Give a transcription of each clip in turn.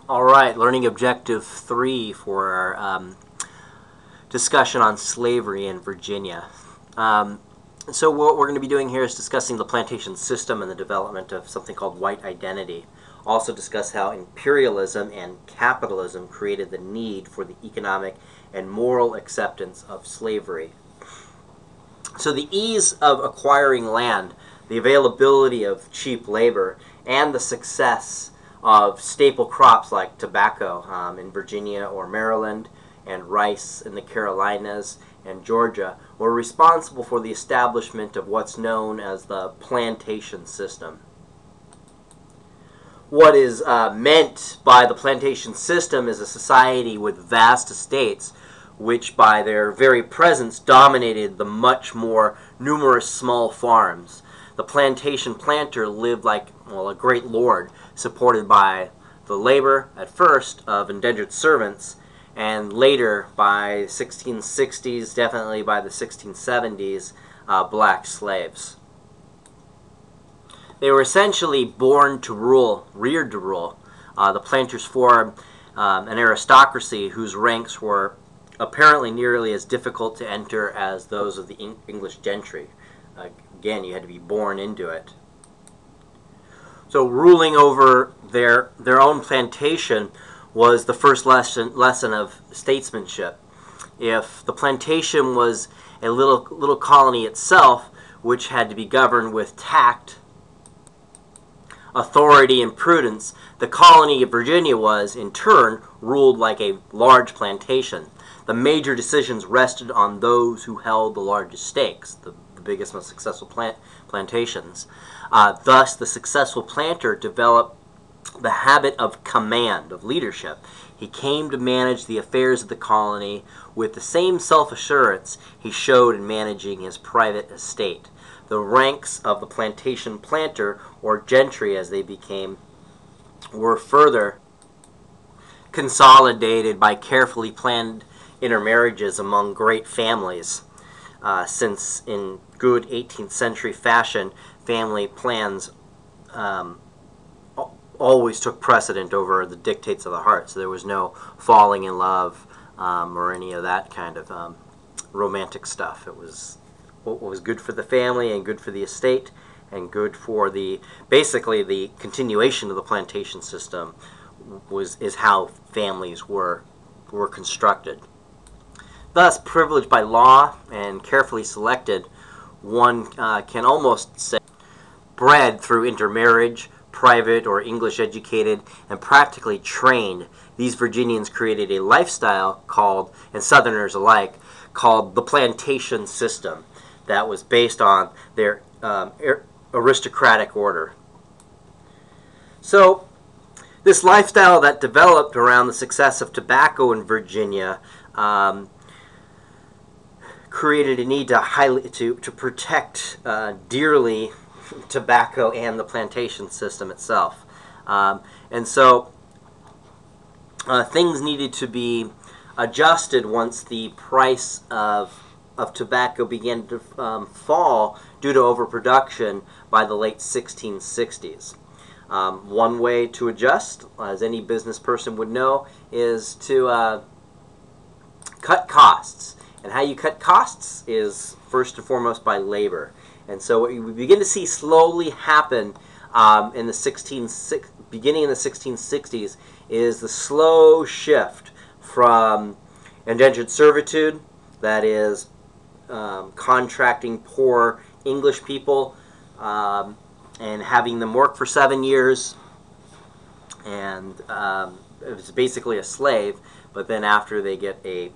All right, learning objective 3 for our discussion on slavery in Virginia. So what we're going to be doing here is discussing the plantation system and the development of something called white identity. Also discuss how imperialism and capitalism created the need for the economic and moral acceptance of slavery. So the ease of acquiring land, the availability of cheap labor, and the success of staple crops like tobacco in Virginia or Maryland, and rice in the Carolinas and Georgia were responsible for the establishment of what's known as the plantation system. What is meant by the plantation system is a society with vast estates which by their very presence dominated the much more numerous small farms. The plantation planter lived like, well, a great lord, supported by the labor, at first, of indentured servants, and later, by 1660s, definitely by the 1670s, black slaves. They were essentially born to rule, reared to rule. The planters formed an aristocracy whose ranks were apparently nearly as difficult to enter as those of the English gentry. Again, you had to be born into it. So ruling over their own plantation was the first lesson of statesmanship. If the plantation was a little colony itself, which had to be governed with tact, authority, and prudence, the colony of Virginia was, in turn, ruled like a large plantation. The major decisions rested on those who held the largest stakes, the biggest, most successful plantations. Thus, the successful planter developed the habit of command, of leadership. He came to manage the affairs of the colony with the same self-assurance he showed in managing his private estate. The ranks of the plantation planter, or gentry as they became, were further consolidated by carefully planned intermarriages among great families. Since in good 18th century fashion, family plans always took precedent over the dictates of the heart. So there was no falling in love or any of that kind of romantic stuff. It was what was good for the family and good for the estate and good for basically the continuation of the plantation system is how families were constructed. Thus, privileged by law and carefully selected, one can almost say bred through intermarriage, private or English educated, and practically trained, these Virginians created a lifestyle called, and Southerners alike, called the plantation system that was based on their aristocratic order. So, this lifestyle that developed around the success of tobacco in Virginia created a need to protect dearly tobacco and the plantation system itself. And so things needed to be adjusted once the price of tobacco began to fall due to overproduction by the late 1660s. One way to adjust, as any business person would know, is to cut costs. And how you cut costs is first and foremost by labor. And so what we begin to see slowly happen in the beginning in the 1660s is the slow shift from indentured servitude, that is contracting poor English people and having them work for 7 years, and it was basically a slave, but then after they get a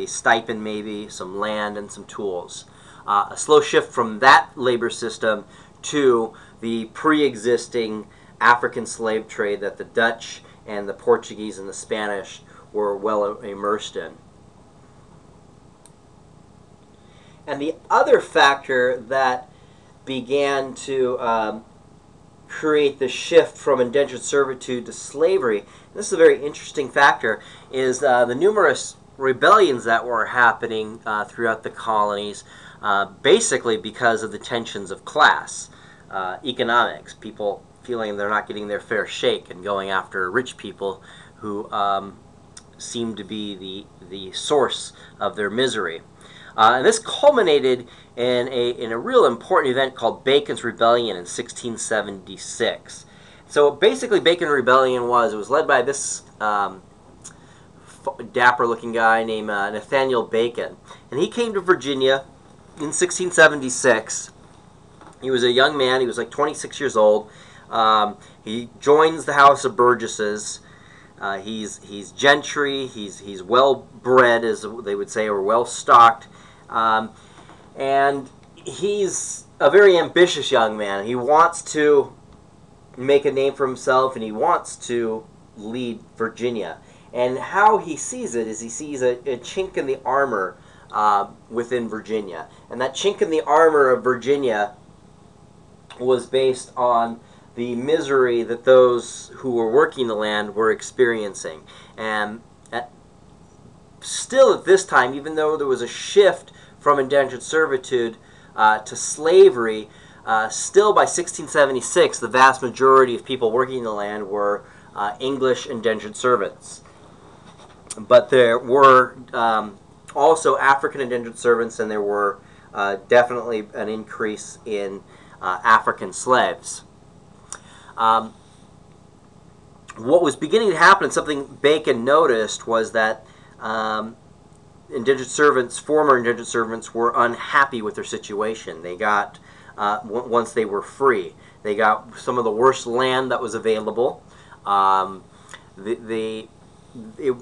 stipend, maybe some land and some tools. A slow shift from that labor system to the pre-existing African slave trade that the Dutch and the Portuguese and the Spanish were well immersed in. And the other factor that began to create the shift from indentured servitude to slavery, and this is a very interesting factor, is the numerous rebellions that were happening throughout the colonies, basically because of the tensions of class, economics. People feeling they're not getting their fair shake and going after rich people who seem to be the source of their misery. And this culminated in a real important event called Bacon's Rebellion in 1676. So basically, Bacon's Rebellion was led by this dapper-looking guy named Nathaniel Bacon, and he came to Virginia in 1676. He was a young man. He was like 26 years old. He joins the House of Burgesses. He's gentry. He's well bred, as they would say, or well stocked, and he's a very ambitious young man. He wants to make a name for himself, and he wants to lead Virginia. And how he sees it is he sees a chink in the armor within Virginia, and that chink in the armor of Virginia was based on the misery that those who were working the land were experiencing. And still at this time, even though there was a shift from indentured servitude to slavery, still by 1676 the vast majority of people working the land were English indentured servants. But there were also African indentured servants, and there were definitely an increase in African slaves. What was beginning to happen, and something Bacon noticed, was that indentured servants, former indentured servants, were unhappy with their situation. They got, once they were free, they got some of the worst land that was available. The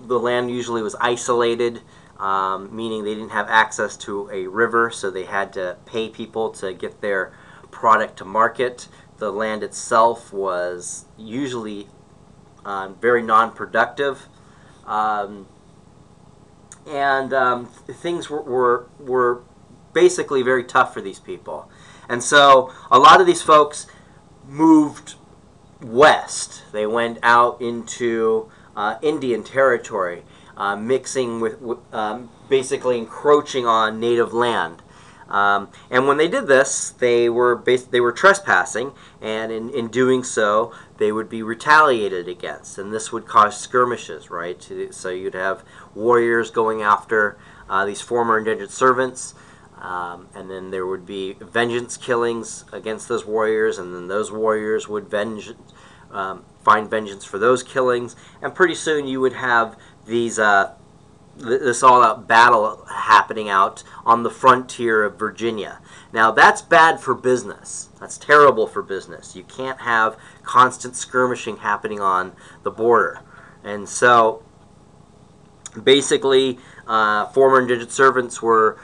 land usually was isolated, meaning they didn't have access to a river, so they had to pay people to get their product to market. The land itself was usually very non-productive, things were basically very tough for these people. And so a lot of these folks moved west. They went out into Indian territory, mixing with basically encroaching on native land. And when they did this, they were trespassing, and in doing so, they would be retaliated against, and this would cause skirmishes, right? So you'd have warriors going after these former indentured servants, and then there would be vengeance killings against those warriors, and then those warriors would find vengeance for those killings, and pretty soon you would have these this all-out battle happening out on the frontier of Virginia. Now, that's bad for business. That's terrible for business. You can't have constant skirmishing happening on the border. And so, basically, former indentured servants were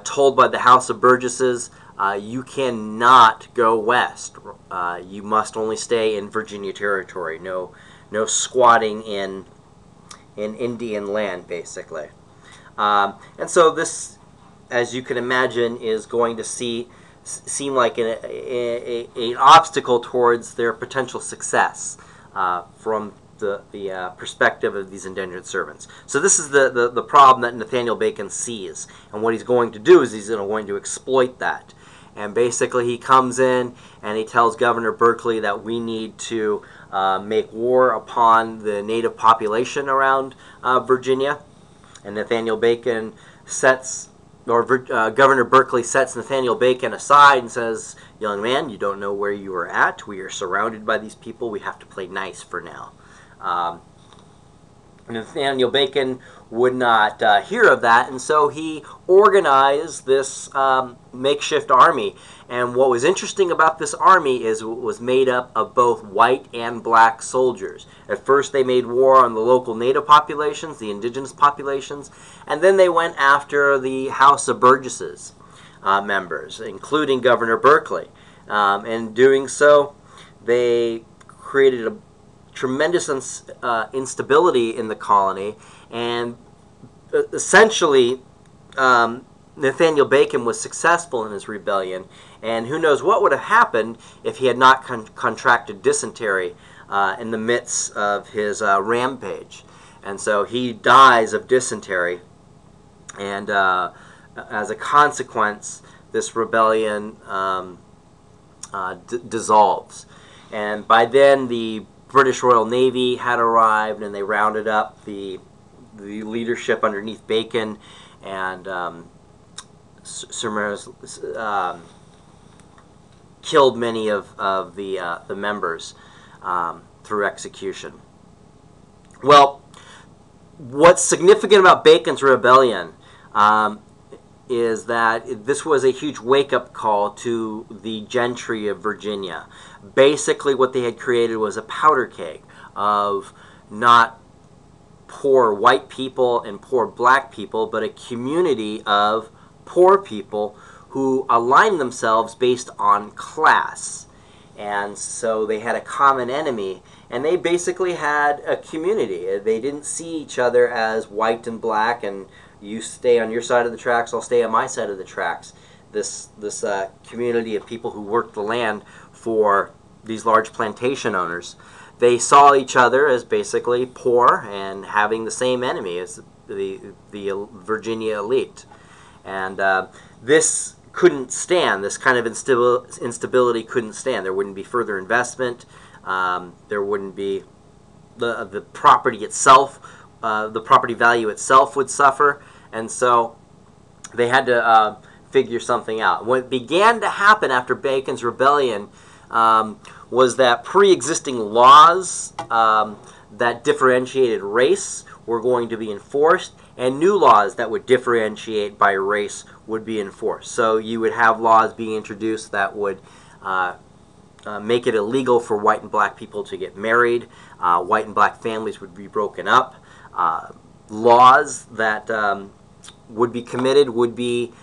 told by the House of Burgesses, you cannot go west. You must only stay in Virginia territory. No squatting in Indian land, basically. And so this, as you can imagine, is going to seem like an obstacle towards their potential success from the perspective of these indentured servants. So this is the problem that Nathaniel Bacon sees, and what he's going to do is he's going to exploit that. And basically he comes in and he tells Governor Berkeley that we need to make war upon the native population around Virginia. And Nathaniel Bacon Governor Berkeley sets Nathaniel Bacon aside and says, young man, you don't know where you are at. We are surrounded by these people. We have to play nice for now. Nathaniel Bacon would not hear of that, and so he organized this makeshift army. And what was interesting about this army is it was made up of both white and black soldiers. At first they made war on the local native populations, the indigenous populations, and then they went after the House of Burgesses members, including Governor Berkeley. In doing so, they created a tremendous instability in the colony, and essentially Nathaniel Bacon was successful in his rebellion, and who knows what would have happened if he had not contracted dysentery in the midst of his rampage. And so he dies of dysentery, and as a consequence, this rebellion dissolves. And by then, the British Royal Navy had arrived, and they rounded up the leadership underneath Bacon, and killed many of the members through execution. Well, what's significant about Bacon's rebellion is that this was a huge wake-up call to the gentry of Virginia. Basically, what they had created was a powder keg of not poor white people and poor black people, but a community of poor people who aligned themselves based on class. And so they had a common enemy, and they basically had a community. They didn't see each other as white and black, and you stay on your side of the tracks, I'll stay on my side of the tracks. This community of people who worked the land for these large plantation owners, they saw each other as basically poor and having the same enemy as the Virginia elite. And this couldn't stand. This kind of instability couldn't stand. There wouldn't be further investment. There wouldn't be the property itself. The property value itself would suffer, and so they had to figure something out. What began to happen after Bacon's rebellion was that pre-existing laws that differentiated race were going to be enforced, and new laws that would differentiate by race would be enforced. So you would have laws being introduced that would make it illegal for white and black people to get married. White and black families would be broken up. Laws that would be committed would be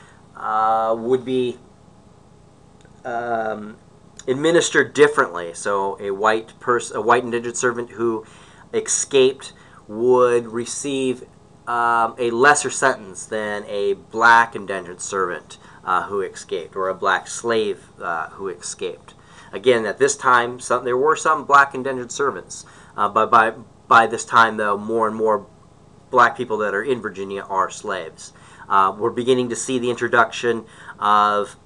administered differently. So a white indentured servant who escaped would receive a lesser sentence than a black indentured servant who escaped, or a black slave who escaped. Again, at this time, there were some black indentured servants, but by this time, though, more and more black people that are in Virginia are slaves. We're beginning to see the introduction of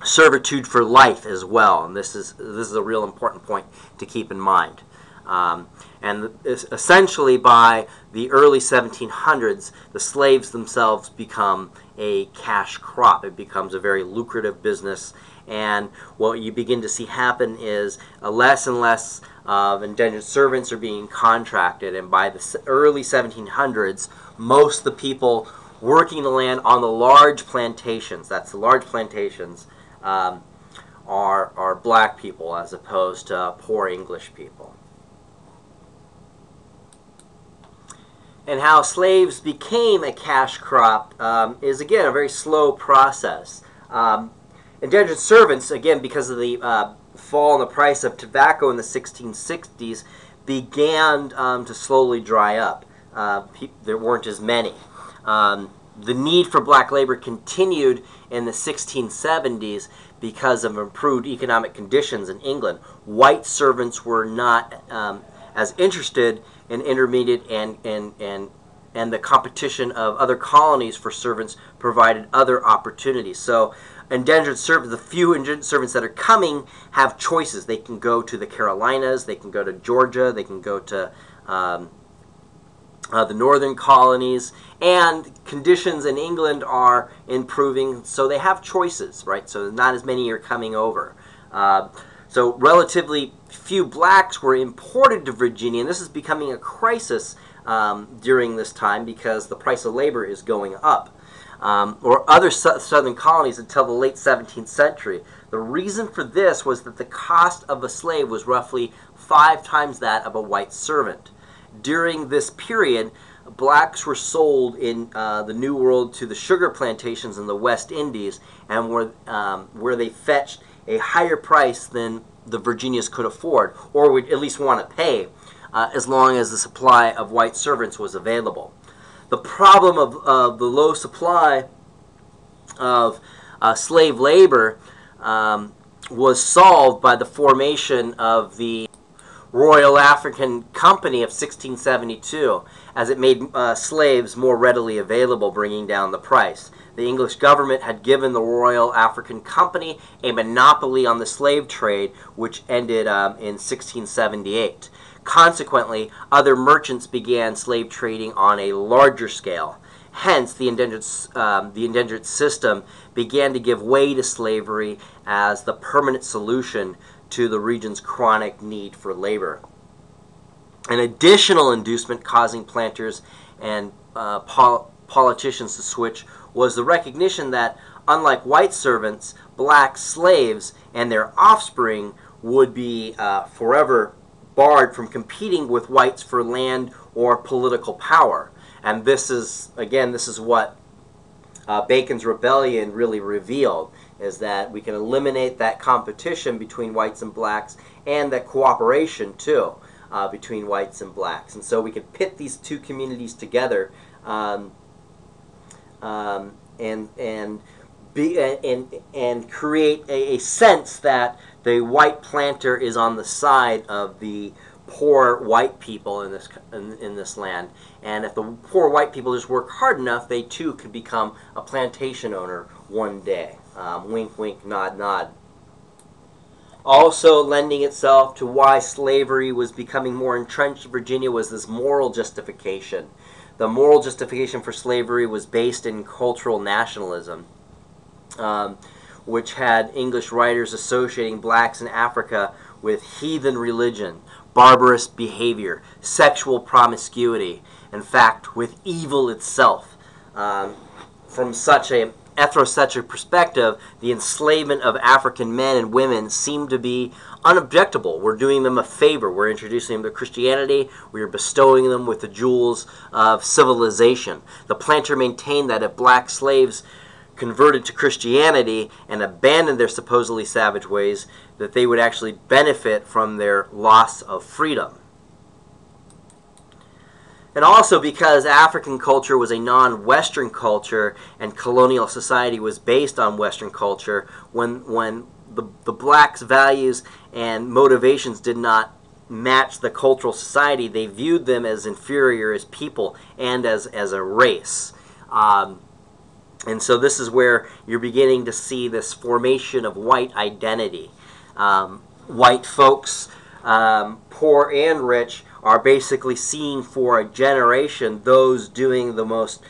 servitude for life as well, and this is a real important point to keep in mind. And essentially, by the early 1700s, the slaves themselves become a cash crop. It becomes a very lucrative business, and what you begin to see happen is less and less of indentured servants are being contracted, and by the early 1700s, most of the people working the land on the large plantations, that's the large plantations, are black people as opposed to poor English people. And how slaves became a cash crop is, again, a very slow process. Indentured servants, again, because of the fall in the price of tobacco in the 1660s, began to slowly dry up. There weren't as many. The need for black labor continued in the 1670s because of improved economic conditions in England. White servants were not as interested in intermediate and the competition of other colonies for servants provided other opportunities. So indentured servants, the few indentured servants that are coming have choices. They can go to the Carolinas, they can go to Georgia, they can go to the northern colonies, and conditions in England are improving, so they have choices, right? So not as many are coming over. So relatively few blacks were imported to Virginia, and this is becoming a crisis during this time because the price of labor is going up. Or other southern colonies until the late 17th century. The reason for this was that the cost of a slave was roughly 5 times that of a white servant. During this period, blacks were sold in the New World to the sugar plantations in the West Indies, and where they fetched a higher price than the Virginians could afford, or would at least want to pay, as long as the supply of white servants was available. The problem of the low supply of slave labor was solved by the formation of the Royal African Company of 1672, as it made slaves more readily available, bringing down the price. the English government had given the Royal African Company a monopoly on the slave trade, which ended in 1678. Consequently, other merchants began slave trading on a larger scale. Hence, the indentured system began to give way to slavery as the permanent solution to the region's chronic need for labor. An additional inducement causing planters and politicians to switch was the recognition that, unlike white servants, black slaves and their offspring would be forever barred from competing with whites for land or political power. And this is what Bacon's Rebellion really revealed, is that we can eliminate that competition between whites and blacks, and that cooperation too between whites and blacks. And so we could pit these two communities together and create a sense that the white planter is on the side of the poor white people in this land, and if the poor white people just work hard enough, they too could become a plantation owner one day. Wink, wink, nod, nod. Also lending itself to why slavery was becoming more entrenched in Virginia was this moral justification. The moral justification for slavery was based in cultural nationalism, which had English writers associating blacks in Africa with heathen religion, barbarous behavior, sexual promiscuity, in fact, with evil itself. From such a ethnocentric perspective, the enslavement of African men and women seemed to be unobjectable. We're doing them a favor. We're introducing them to Christianity. We are bestowing them with the jewels of civilization. The planter maintained that if black slaves converted to Christianity and abandoned their supposedly savage ways, that they would actually benefit from their loss of freedom. And also because African culture was a non-Western culture and colonial society was based on Western culture, when the blacks' values and motivations did not match the cultural society, they viewed them as inferior as people and as a race. And so this is where you're beginning to see this formation of white identity. White folks, poor and rich, are basically seeing for a generation those doing the most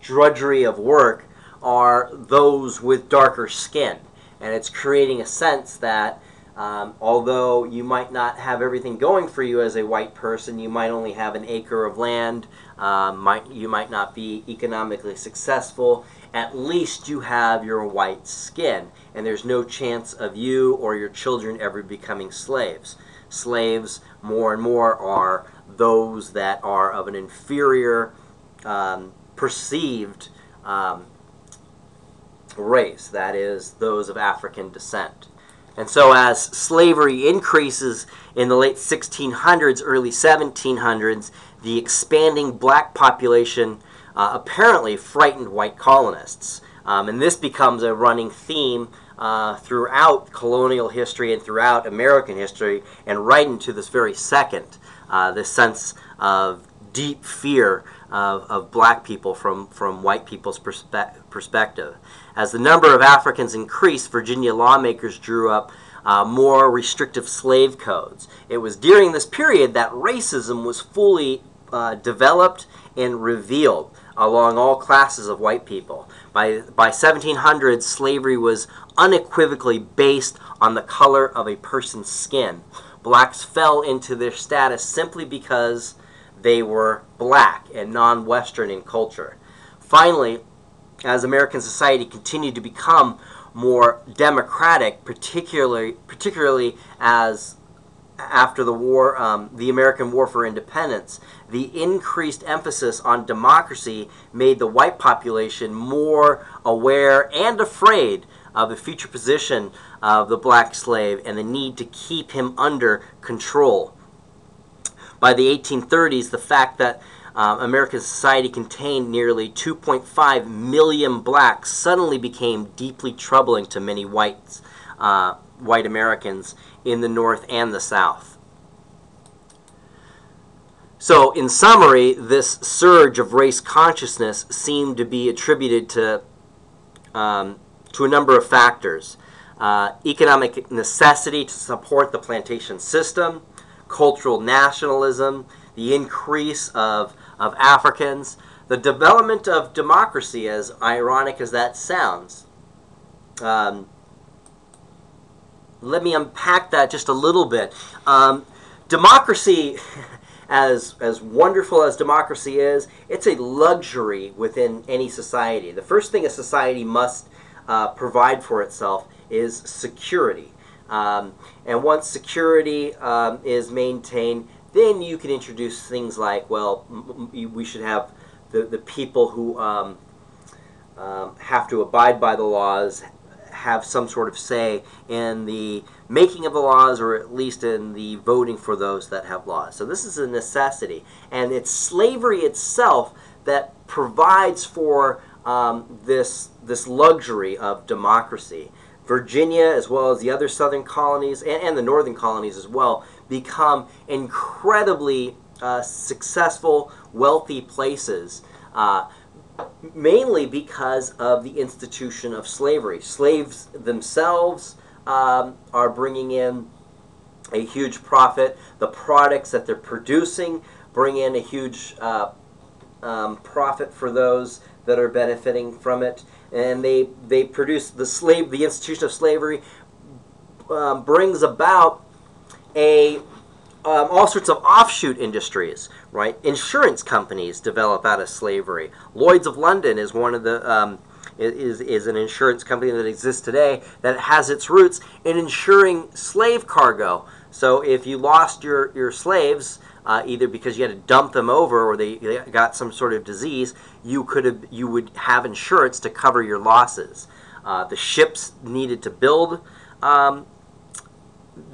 drudgery of work are those with darker skin. And it's creating a sense that although you might not have everything going for you as a white person, you might only have an acre of land, you might not be economically successful, at least you have your white skin, and there's no chance of you or your children ever becoming slaves. Slaves, more and more, are those that are of an inferior perceived race, that is, those of African descent. And so as slavery increases in the late 1600s, early 1700s, the expanding black population apparently frightened white colonists. And this becomes a running theme throughout colonial history and throughout American history, and right into this very second, this sense of deep fear of black people from white people's perspective. As the number of Africans increased, Virginia lawmakers drew up more restrictive slave codes. It was during this period that racism was fully developed and revealed along all classes of white people. By 1700, slavery was unequivocally based on the color of a person's skin. Blacks fell into their status simply because they were black and non-Western in culture. Finally, as American society continued to become more democratic, particularly as after the war, the American War for Independence, the increased emphasis on democracy made the white population more aware and afraid of the future position of the black slave and the need to keep him under control. By the 1830s, the fact that American society contained nearly 2.5 million blacks suddenly became deeply troubling to many white Americans in the North and the South. So, in summary, this surge of race consciousness seemed to be attributed to a number of factors. Economic necessity to support the plantation system, cultural nationalism, the increase of Africans, the development of democracy, as ironic as that sounds. Let me unpack that just a little bit. Democracy, as wonderful as democracy is, it's a luxury within any society. The first thing a society must provide for itself is security. And once security is maintained, then you can introduce things like, well, we should have the people who have to abide by the laws have some sort of say in the making of the laws, or at least in the voting for those that have laws. So this is a necessity. And it's slavery itself that provides for this luxury of democracy. Virginia, as well as the other southern colonies, and the northern colonies as well, become incredibly successful, wealthy places, mainly because of the institution of slavery. Slaves themselves are bringing in a huge profit. The products that they're producing bring in a huge profit for those that are benefiting from it. And they produce the institution of slavery brings about all sorts of offshoot industries, right? Insurance companies develop out of slavery. Lloyd's of London is one of the is an insurance company that exists today that has its roots in insuring slave cargo. So if you lost your slaves, either because you had to dump them over or they got some sort of disease, you would have insurance to cover your losses. The ships needed to build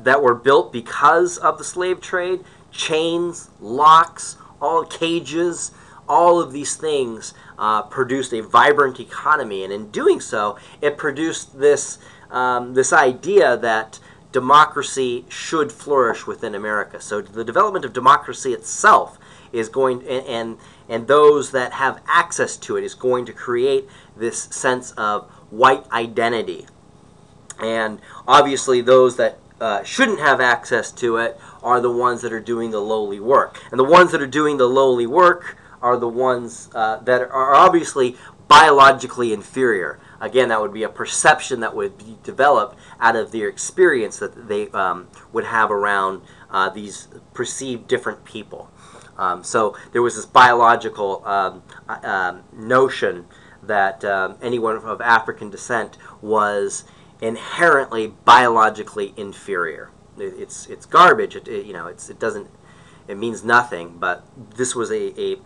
that were built because of the slave trade, chains, locks, all cages, all of these things produced a vibrant economy, and in doing so, it produced this idea that democracy should flourish within America. So the development of democracy itself is going, and those that have access to it is going to create this sense of white identity. And obviously those that shouldn't have access to it are the ones that are doing the lowly work. And the ones that are doing the lowly work are the ones that are obviously biologically inferior. Again, that would be a perception that would be developed out of their experience that they would have around these perceived different people. So there was this biological notion that anyone of African descent was inherently biologically inferior. It's garbage. It means nothing. But this was a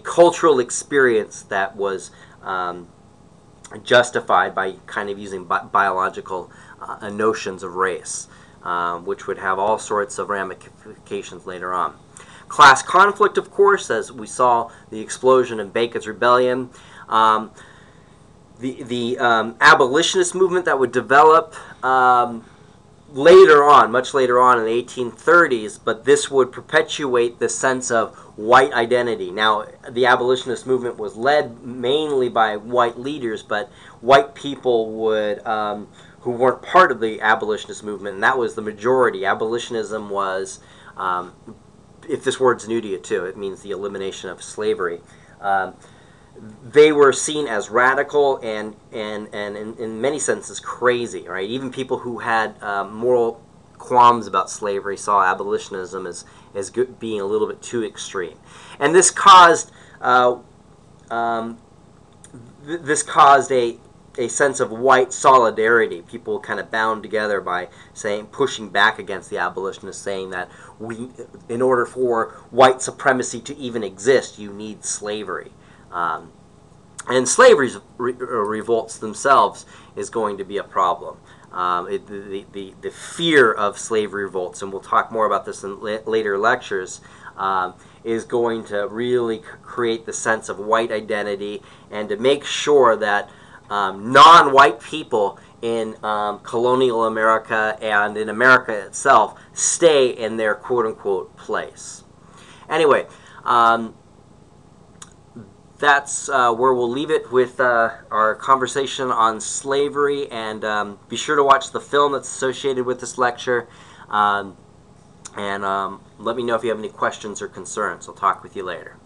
cultural experience that was justified by kind of using biological notions of race, which would have all sorts of ramifications later on. Class conflict, of course, as we saw the explosion in Bacon's Rebellion. The abolitionist movement that would develop later on, much later on in the 1830s, but this would perpetuate the sense of white identity. Now, the abolitionist movement was led mainly by white leaders, but white people would who weren't part of the abolitionist movement, and that was the majority. Abolitionism was, if this word's new to you too, it means the elimination of slavery. They were seen as radical and in many senses crazy, right? Even people who had moral qualms about slavery saw abolitionism as being a little bit too extreme, and this caused a sense of white solidarity. People kind of bound together by pushing back against the abolitionists, saying that in order for white supremacy to even exist, you need slavery. And slavery's revolts themselves is going to be a problem. The fear of slavery revolts, and we'll talk more about this in later lectures, is going to really create the sense of white identity and to make sure that non-white people in colonial America and in America itself stay in their quote-unquote place. Anyway, that's where we'll leave it with our conversation on slavery, and be sure to watch the film that's associated with this lecture, and let me know if you have any questions or concerns. I'll talk with you later.